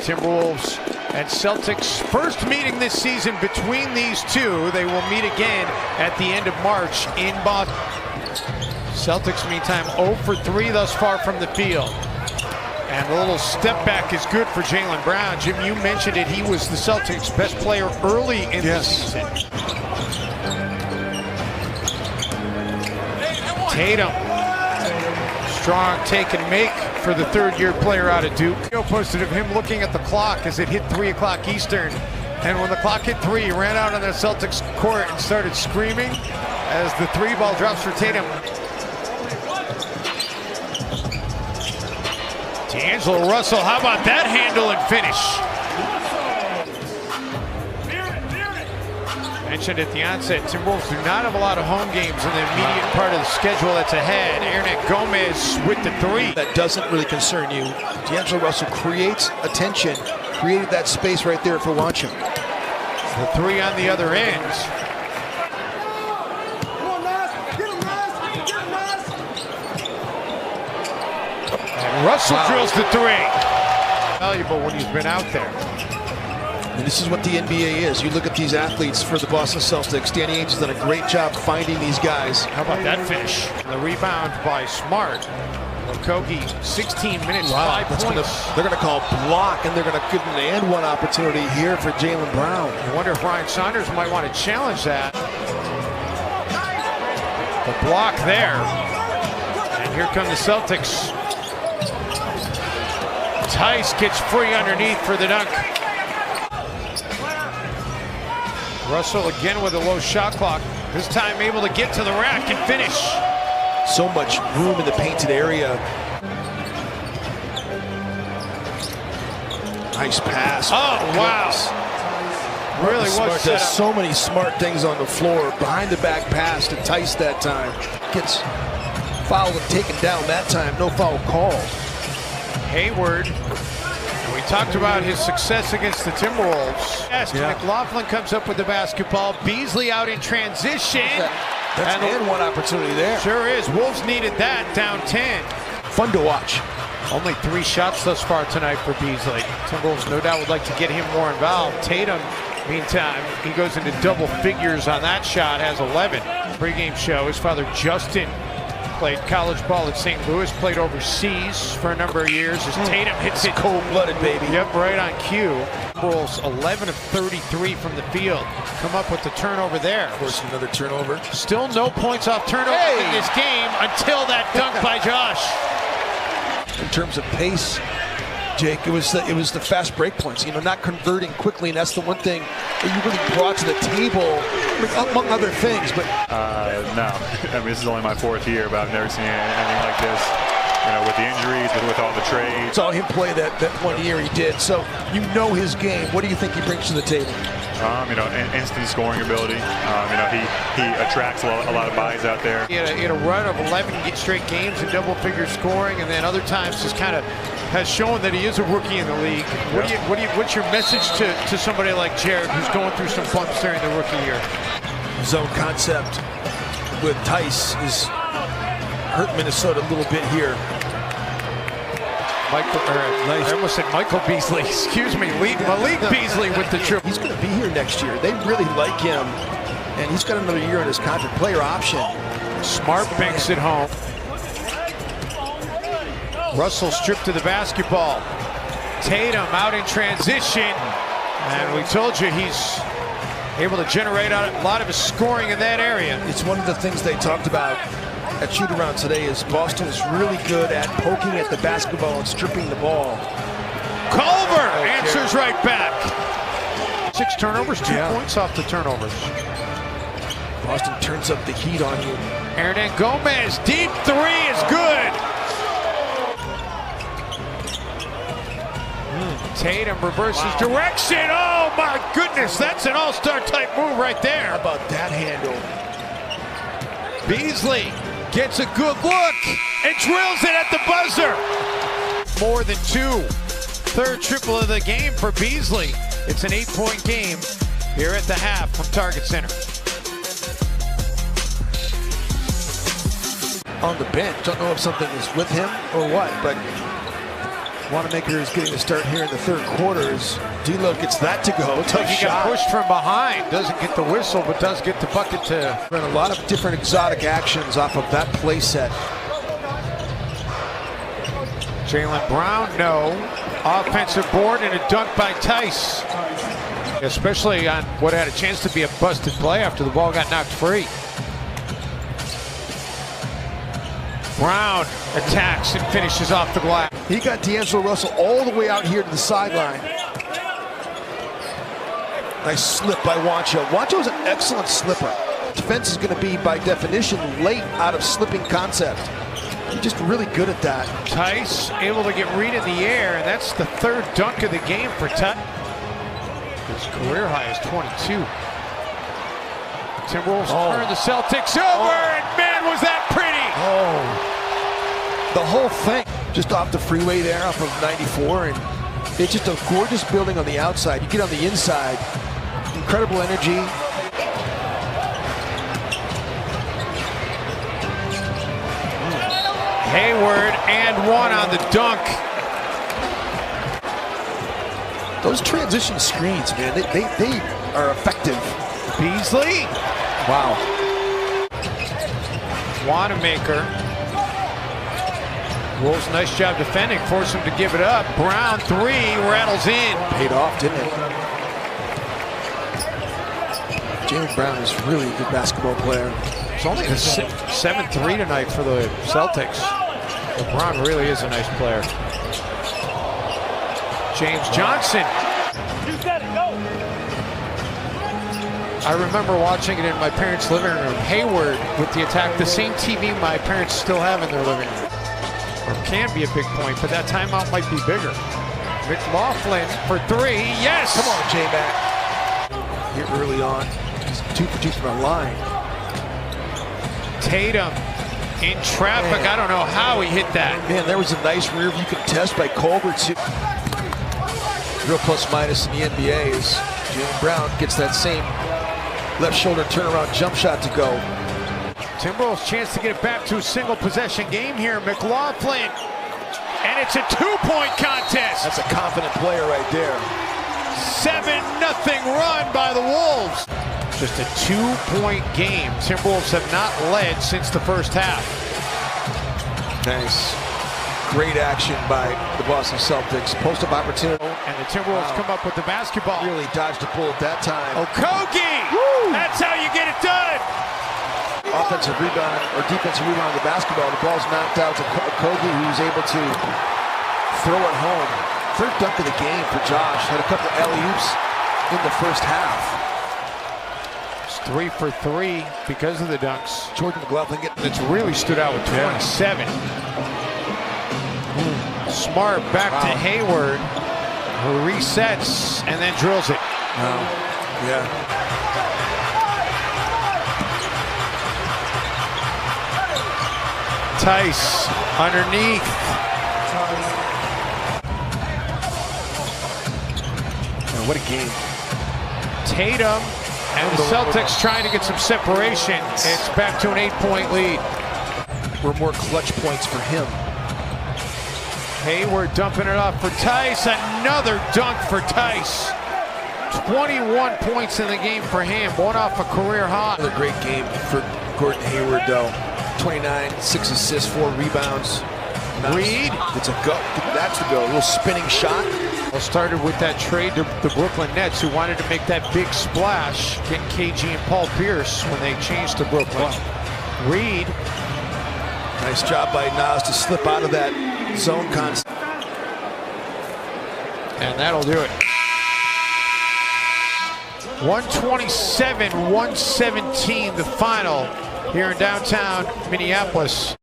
Timberwolves and Celtics. First meeting this season between these two. They will meet again at the end of March in Boston. Celtics, meantime, 0 for 3 thus far from the field. And a little step back is good for Jaylen Brown. Jim, you mentioned it. He was the Celtics' best player early in the season. Tatum. Strong take and make for the third-year player out of Duke. Video posted of him looking at the clock as it hit 3 o'clock Eastern. And when the clock hit 3, he ran out on the Celtics court and started screaming as the 3-ball drops for Tatum. D'Angelo Russell, how about that handle and finish? Mentioned at the onset, Timberwolves do not have a lot of home games in the immediate part of the schedule that's ahead. Hernan Gomez with the 3. That doesn't really concern you. D'Angelo Russell creates attention, created that space right there for Wancham. The 3 on the other end. And Russell drills the 3. Valuable when he's been out there. And this is what the NBA is. You look at these athletes for the Boston Celtics. Danny Ainge has done a great job finding these guys. How about that finish? The rebound by Smart. Okogie, 16 minutes, 5 points. They're going to call block, and they're going to give an and one opportunity here for Jaylen Brown. I wonder if Ryan Saunders might want to challenge that. The block there. And here come the Celtics. Tice gets free underneath for the dunk. Russell again with a low shot clock. This time able to get to the rack and finish. So much room in the painted area. Nice pass. Oh, wow. Really was set up. So many smart things on the floor. Behind the back pass to Tice that time. Gets fouled and taken down that time. No foul called. Hayward. We talked about his success against the Timberwolves. McLaughlin comes up with the basketball. Beasley out in transition. That's and one opportunity there. Sure is. Wolves needed that, down 10. Fun to watch. Only 3 shots thus far tonight for Beasley. Timberwolves no doubt would like to get him more involved. Tatum, meantime, he goes into double figures on that shot, has 11. Pre-game show, his father Justin played college ball at St. Louis, played overseas for a number of years. As Tatum hits it. Cold-blooded, baby. Yep, right on cue. Timberwolves 11 of 33 from the field. Come up with the turnover there. Of course, another turnover. Still no points off turnover in this game until that dunk by Josh. In terms of pace, Jake, it was the fast break points, not converting quickly, and that's the one thing that you really brought to the table, among other things. But no, I mean, this is only my 4th year, but I've never seen anything like this. With the injuries, with all the trades. Saw him play that 1 year he did, so you know his game. What do you think he brings to the table? Instant scoring ability. He attracts a lot of bodies out there. He had a run of 11 straight games in double-figure scoring, and then other times just kind of has shown that he is a rookie in the league. What's your message to somebody like Jared, who's going through some bumps during the rookie year? Zone concept with Tice is hurt Minnesota a little bit here. I almost said Michael Beasley. Excuse me, Malik Beasley with the triple. He's going to be here next year. They really like him, and he's got another year on his contract. Player option. Smart banks it home. Russell stripped to the basketball. Tatum out in transition, and we told you he's able to generate a lot of his scoring in that area. It's one of the things they talked about at shoot-around today is Boston is really good at poking at the basketball and stripping the ball. Culver answers right back. 6 turnovers, 2 points off the turnovers. Boston turns up the heat on you. Hernan Gomez, deep 3 is good. Tatum reverses direction. Oh my goodness, that's an all-star type move right there. How about that handle? Beasley gets a good look and drills it at the buzzer. More than 2. 3rd triple of the game for Beasley. It's an 8-point game here at the half from Target Center. On the bench, don't know if something is with him or what, but Wanamaker is getting the start here in the third quarter as D'Lo gets that to go. Looks like he got pushed from behind. Doesn't get the whistle, but does get the bucket to... Run a lot of different exotic actions off of that play set. Jaylen Brown, no. Offensive board and a dunk by Tice. Especially on what had a chance to be a busted play after the ball got knocked free. Brown attacks and finishes off the glass. He got D'Angelo Russell all the way out here to the sideline. Nice slip by Juancho. Juancho is an excellent slipper. Defense is going to be, by definition, late out of slipping concept. He's just really good at that. Tice able to get Reed in the air, and that's the third dunk of the game for Tice. His career high is 22. Timberwolves turn the Celtics over, and man, was that pretty! The whole thing just off the freeway there, off of 94, and it's just a gorgeous building on the outside. You get on the inside, incredible energy. Hayward and one on the dunk. Those transition screens, man, they are effective. Beasley. Wow. Wanamaker. Wolves, nice job defending, force him to give it up. Brown, three, rattles in. Paid off, didn't it? Jaylen Brown is really a good basketball player. It's only a 7-3 tonight for the Celtics. But Brown really is a nice player. James Johnson. You said it, go. I remember watching it in my parents' living room. Hayward with the attack, the same TV my parents still have in their living room. Or can be a big point, but that timeout might be bigger. McLaughlin for three, yes! Come on, J-Mac. Here early on, he's 2 for 2 from the line. Tatum in traffic, man. I don't know how he hit that. Man, there was a nice rear view contest by Culver too. Real plus minus in the NBA is Jaylen Brown gets that same left shoulder turnaround jump shot to go. Timberwolves chance to get it back to a single possession game here. McLaughlin, and it's a 2-point contest. That's a confident player right there. 7-0 run by the Wolves. Just a 2-point game. Timberwolves have not led since the first half. Nice. Great action by the Boston Celtics. Post-up opportunity. And the Timberwolves come up with the basketball. Really dodged the bullet that time. Okogie! That's how you get it done! Offensive rebound or defensive rebound of the basketball. The ball's knocked out to Okogie, who's able to throw it home. Third dunk of the game for Josh. Had a couple alley-oops in the first half. It's 3 for 3 because of the dunks. Jordan McLaughlin It's really stood out with 27. Smart back to Hayward, who resets and then drills it. Yeah. Tice underneath. Man, what a game. Tatum and the Celtics trying to get some separation. It's back to an 8-point lead. We're more clutch points for him. Hayward dumping it off for Tice. Another dunk for Tice. 21 points in the game for him. One off a career high. Another great game for Gordon Hayward, though. 29, 6 assists, 4 rebounds. Nice. Reed. It's a go. That's the go. A little spinning shot. Well, started with that trade to the Brooklyn Nets, who wanted to make that big splash, getting KG and Paul Pierce when they changed to Brooklyn. Reed. Nice job by Nas to slip out of that zone concept. And that'll do it. 127-117 the final here in downtown Minneapolis.